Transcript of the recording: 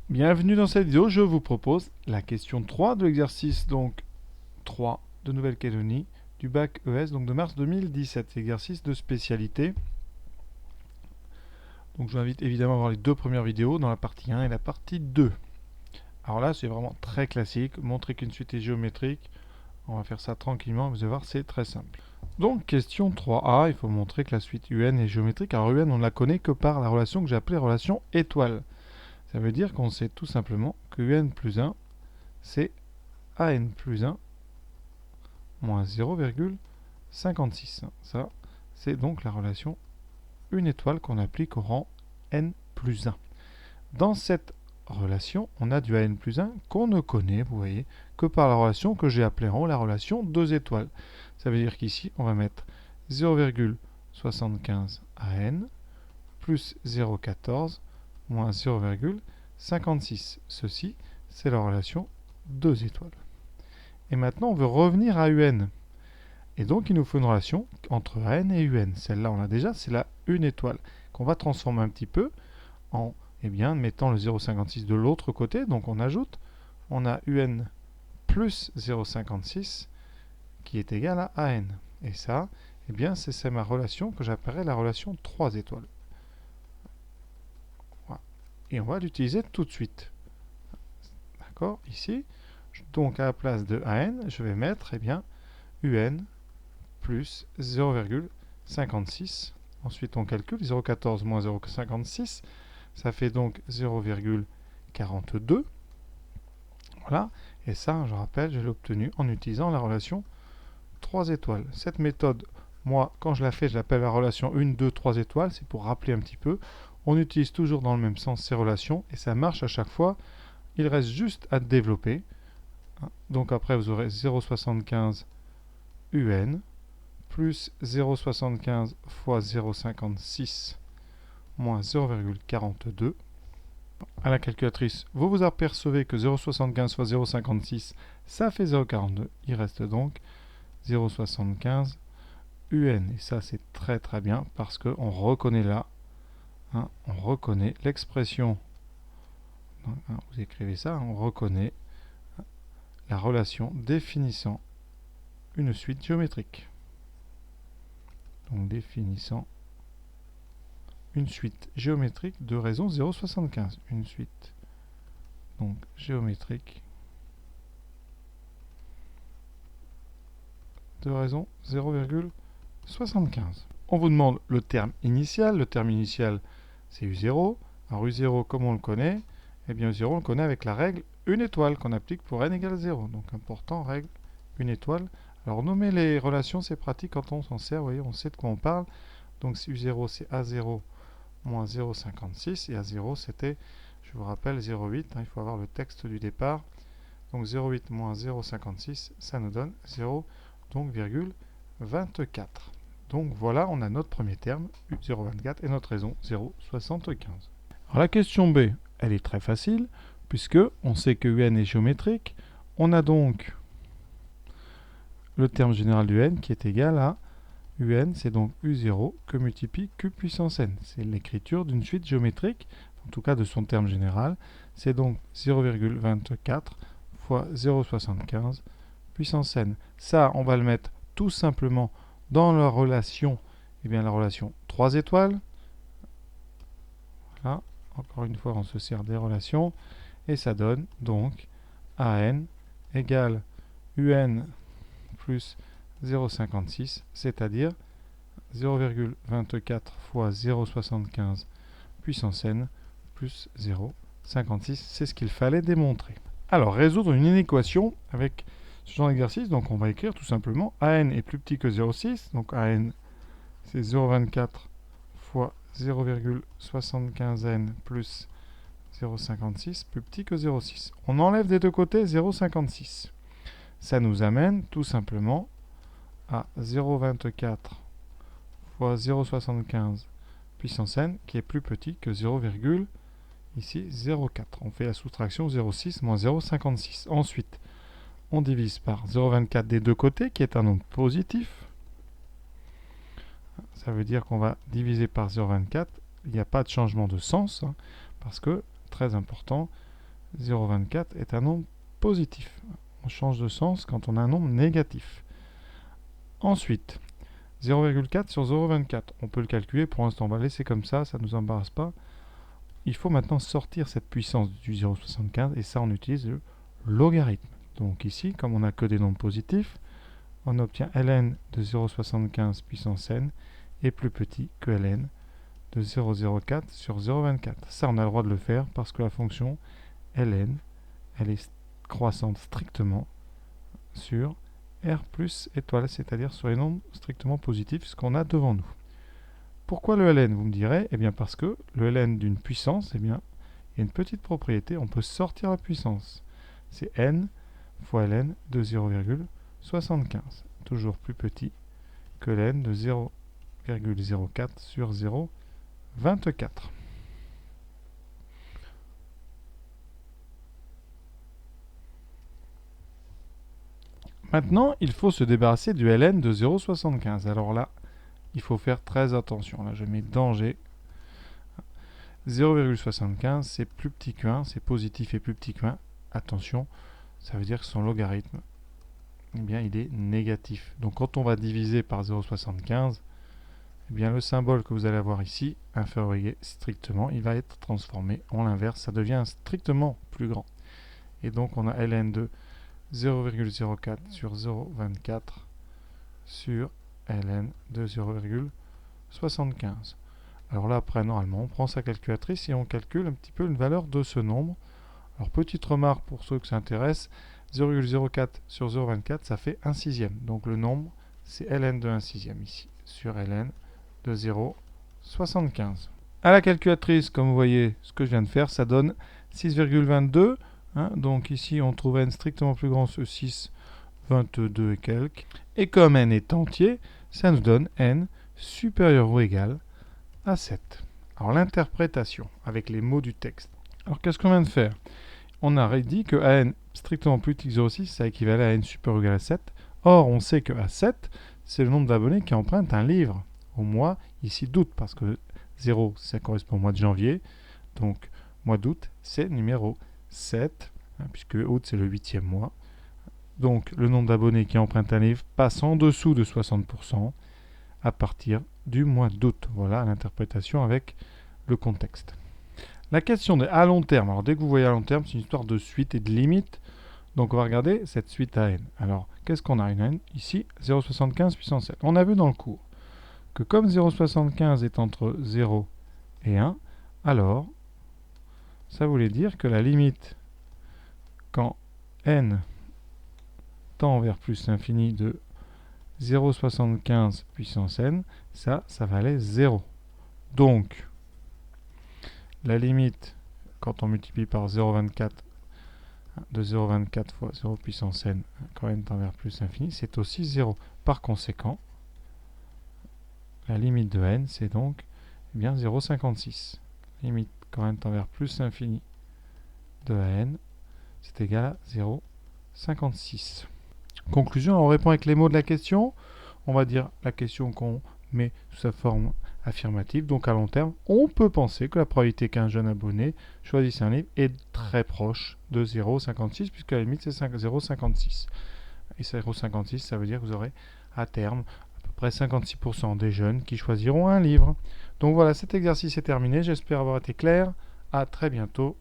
Bienvenue dans cette vidéo, je vous propose la question 3 de l'exercice donc 3 de Nouvelle-Calédonie du bac ES donc de mars 2017, exercice de spécialité. Donc je vous invite évidemment à voir les deux premières vidéos dans la partie 1 et la partie 2. Alors là c'est vraiment très classique, montrer qu'une suite est géométrique, on va faire ça tranquillement, vous allez voir c'est très simple. Donc question 3a, il faut montrer que la suite UN est géométrique. Alors UN on ne la connaît que par la relation que j'ai appelée relation étoile. Ça veut dire qu'on sait tout simplement que UN plus 1, c'est AN plus 1 moins 0,56. Ça, c'est donc la relation une étoile qu'on applique au rang N plus 1. Dans cette relation, on a du AN plus 1 qu'on ne connaît, vous voyez, que par la relation que j'ai appelée en haut, la relation 2 étoiles. Ça veut dire qu'ici, on va mettre 0,75 AN plus 0,14 moins 0,56. Ceci, c'est la relation 2 étoiles. Et maintenant, on veut revenir à UN. Et donc, il nous faut une relation entre AN et UN. Celle-là, on l'a déjà, c'est la 1 étoile, qu'on va transformer un petit peu en, mettant le 0,56 de l'autre côté. Donc, on ajoute, on a UN plus 0,56 qui est égal à AN. Et ça, c'est ma relation que j'appellerai la relation 3 étoiles. Voilà. Et on va l'utiliser tout de suite. D'accord? Ici, donc à la place de AN, je vais mettre UN plus 0,56. Ensuite, on calcule 0,14 moins 0,56. Ça fait donc 0,42. Voilà. Et ça, je rappelle, je l'ai obtenu en utilisant la relation 3 étoiles. Cette méthode, moi, quand je la fais, je l'appelle la relation 1, 2, 3 étoiles. C'est pour rappeler un petit peu. On utilise toujours dans le même sens ces relations et ça marche à chaque fois. Il reste juste à développer. Donc après, vous aurez 0,75 UN plus 0,75 fois 0,56 moins 0,42. À la calculatrice, vous vous apercevez que 0,75 fois 0,56, ça fait 0,42. Il reste donc 0,75 UN. Et ça, c'est très très bien parce qu'on reconnaît là, on reconnaît l'expression. Vous écrivez ça, on reconnaît la relation définissant une suite géométrique. Donc définissant une suite géométrique de raison 0,75. Une suite donc géométrique de raison 0,75. On vous demande le terme initial. Le terme initial, c'est U0. Alors U0, comment on le connaît? Eh bien U0, on le connaît avec la règle 1 étoile qu'on applique pour n égale 0. Donc important, règle 1 étoile. Alors nommer les relations, c'est pratique quand on s'en sert. Vous voyez, on sait de quoi on parle. Donc U0, c'est A0 moins 0,56. Et A0, c'était, je vous rappelle, 0,8. Il faut avoir le texte du départ. Donc 0,8 moins 0,56, ça nous donne 0,24. Donc voilà, on a notre premier terme, U0,24, et notre raison 0,75. Alors la question B, elle est très facile, puisque on sait que UN est géométrique. On a donc le terme général du n qui est égal à UN, c'est donc U0 que multiplie Q puissance n. C'est l'écriture d'une suite géométrique, en tout cas de son terme général. C'est donc 0,24 fois 0,75 puissance n. Ça, on va le mettre tout simplement dans la relation, la relation 3 étoiles. Voilà, encore une fois, on se sert des relations. Et ça donne donc AN égale UN plus 0,56, c'est-à-dire 0,24 fois 0,75 puissance n plus 0,56. C'est ce qu'il fallait démontrer. Alors, résoudre une inéquation avec ce genre d'exercice, donc on va écrire tout simplement AN est plus petit que 0,6, donc AN c'est 0,24 fois 0,75n plus 0,56 plus petit que 0,6. On enlève des deux côtés 0,56. Ça nous amène tout simplement à 0,24 fois 0,75 puissance n qui est plus petit que 0, ici 0,4. On fait la soustraction 0,6 moins 0,56. Ensuite, on divise par 0,24 des deux côtés qui est un nombre positif. Ça veut dire qu'on va diviser par 0,24. Il n'y a pas de changement de sens parce que, très important, 0,24 est un nombre positif. On change de sens quand on a un nombre négatif. Ensuite, 0,4 sur 0,24. On peut le calculer, pour l'instant on va laisser comme ça, ça ne nous embarrasse pas. Il faut maintenant sortir cette puissance du 0,75 et ça on utilise le logarithme. Donc ici, comme on n'a que des nombres positifs, on obtient ln de 0,75 puissance n est plus petit que ln de 0,04 sur 0,24. Ça on a le droit de le faire parce que la fonction ln, elle est croissante strictement sur r plus étoile, c'est-à-dire sur les nombres strictement positifs, ce qu'on a devant nous. Pourquoi le ln, vous me direz? Eh bien parce que le ln d'une puissance, eh bien, il y a une petite propriété, on peut sortir la puissance. C'est n fois ln de 0,75, toujours plus petit que ln de 0,04 sur 0,24. Maintenant, il faut se débarrasser du ln de 0,75. Alors là, il faut faire très attention. Là, je mets danger. 0,75, c'est plus petit que 1, c'est positif et plus petit que 1. Attention, ça veut dire que son logarithme, eh bien, il est négatif. Donc quand on va diviser par 0,75, eh bien, le symbole que vous allez avoir ici, inférieur strictement, il va être transformé en l'inverse. Ça devient strictement plus grand. Et donc on a ln de 0,04 sur 0,24 sur ln de 0,75. Alors là, après, normalement, on prend sa calculatrice et on calcule un petit peu une valeur de ce nombre. Alors, petite remarque pour ceux que ça intéresse, 0,04 sur 0,24, ça fait 1 sixième. Donc, le nombre, c'est ln de 1 sixième ici, sur ln de 0,75. À la calculatrice, comme vous voyez, ce que je viens de faire, ça donne 6,22. Hein, donc ici, on trouve n strictement plus grand, ce 6, 22 et quelques. Et comme n est entier, ça nous donne n supérieur ou égal à 7. Alors l'interprétation avec les mots du texte. Alors qu'est-ce qu'on vient de faire? On a dit que à n strictement plus petit que 0,6, ça équivalait à n supérieur ou égal à 7. Or, on sait que à 7, c'est le nombre d'abonnés qui empruntent un livre au mois, ici d'août, parce que 0, ça correspond au mois de janvier. Donc, mois d'août, c'est numéro 7, hein, puisque août, c'est le 8e mois. Donc, le nombre d'abonnés qui empruntent un livre passe en dessous de 60% à partir du mois d'août. Voilà l'interprétation avec le contexte. La question de à long terme. Alors, dès que vous voyez à long terme, c'est une histoire de suite et de limite. Donc, on va regarder cette suite à n. Alors, qu'est-ce qu'on a? Une n ici, 0,75 puissance 7. On a vu dans le cours que comme 0,75 est entre 0 et 1, alors, ça voulait dire que la limite, quand n tend vers plus l'infini de 0,75 puissance n, ça valait 0. Donc, la limite, quand on multiplie par 0,24, de 0,24 fois 0 puissance n, quand n tend vers plus l'infini, c'est aussi 0. Par conséquent, la limite de n, c'est donc eh bien 0,56. Limite quand n tend vers plus l'infini de n, c'est égal à 0,56. Conclusion, on répond avec les mots de la question. On va dire la question qu'on met sous sa forme affirmative. Donc à long terme, on peut penser que la probabilité qu'un jeune abonné choisisse un livre est très proche de 0,56, puisque la limite c'est 0,56. Et 0,56, ça veut dire que vous aurez à terme à peu près 56% des jeunes qui choisiront un livre. Donc voilà, cet exercice est terminé. J'espère avoir été clair. À très bientôt.